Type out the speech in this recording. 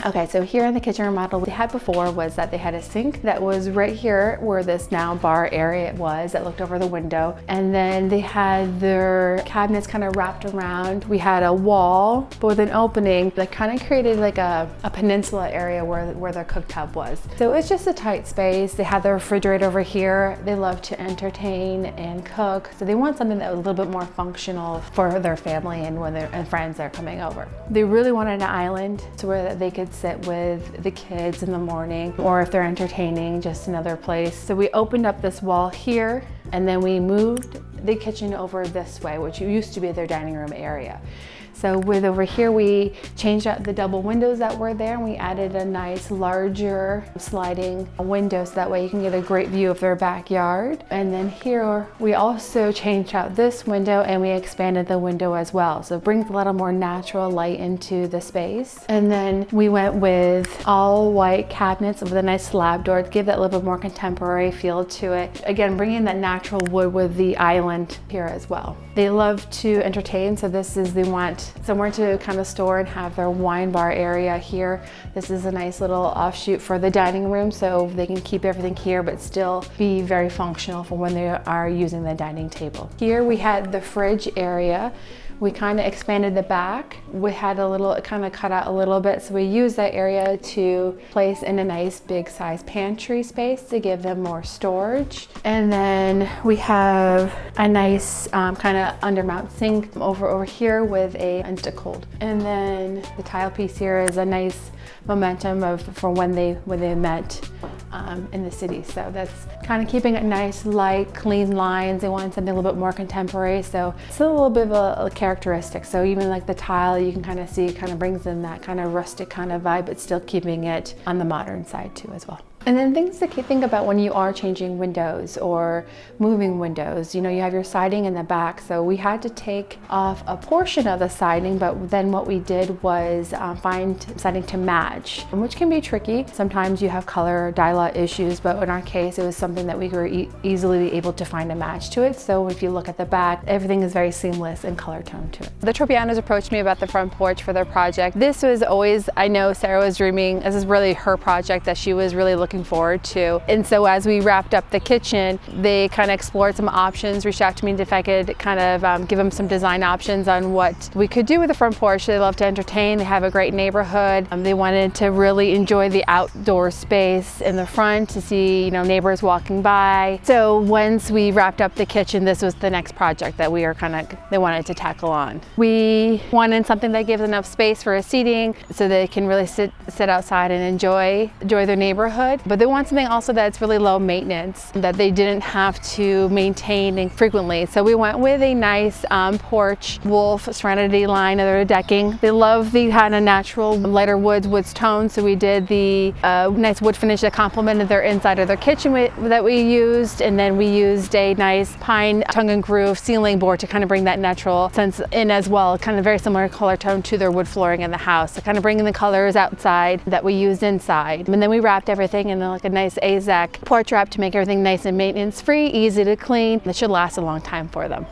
Okay, so here in the kitchen remodel, what they had before was that they had a sink that was right here where this now bar area was that looked over the window. And then they had their cabinets kind of wrapped around. We had a wall, but with an opening that kind of created like a peninsula area where their cooktop was. So it's just a tight space. They had the refrigerator over here. They love to entertain and cook. So they want something that was a little bit more functional for their family and and friends that are coming over. They really wanted an island to where they could sit with the kids in the morning, or if they're entertaining, just another place. So we opened up this wall here, and then we moved the kitchen over this way, which used to be their dining room area. So with over here, we changed out the double windows that were there, and we added a nice larger sliding window so that way you can get a great view of their backyard. And then here we also changed out this window and we expanded the window as well. So it brings a little more natural light into the space. And then we went with all white cabinets with a nice slab door to give that a little bit more contemporary feel to it. Again, bringing that natural wood with the island here as well. They love to entertain, so they want somewhere to kind of store and have their wine bar area here. This is a nice little offshoot for the dining room, so they can keep everything here but still be very functional for when they are using the dining table. Here we had the fridge area. We kind of expanded the back. We had a little, kind of cut out a little bit, so we used that area to place in a nice big size pantry space to give them more storage. And then we have a nice kind of undermount sink over here with a Instacold. And then the tile piece here is a nice momentum for when they met in the city. So that's kind of keeping it nice, light, clean lines. They wanted something a little bit more contemporary, so it's a little bit of a characteristic. So even like the tile, you can kind of see it kind of brings in that kind of rustic kind of vibe, but still keeping it on the modern side too as well. And then things to think about when you are changing windows or moving windows. You know, you have your siding in the back, so we had to take off a portion of the siding, but then what we did was find siding to match, which can be tricky. Sometimes you have color or dye lot issues, but in our case, it was something that we were easily able to find a match to it. So if you look at the back, everything is very seamless and color toned to it. The Tropianos approached me about the front porch for their project. This was always, I know Sarah was dreaming, this is really her project that she was really looking forward to. And so as we wrapped up the kitchen, they kind of explored some options, reached out to me if I could kind of give them some design options on what we could do with the front porch. They love to entertain, they have a great neighborhood. They wanted to really enjoy the outdoor space in the front to see, you know, neighbors walking by. So once we wrapped up the kitchen, this was the next project that they wanted to tackle on. We wanted something that gives enough space for a seating so they can really sit outside and enjoy their neighborhood. But they want something also that's really low maintenance, that they didn't have to maintain frequently. So we went with a nice porch wolf serenity line of their decking. They love the kind of natural lighter woods tone, so we did the nice wood finish that complemented their inside of their kitchen that we used, and then we used a nice pine tongue and groove ceiling board to kind of bring that natural sense in as well, kind of very similar color tone to their wood flooring in the house, so kind of bringing the colors outside that we used inside. And then we wrapped everything in like a nice AZAC porch wrap to make everything nice and maintenance free, easy to clean. That should last a long time for them.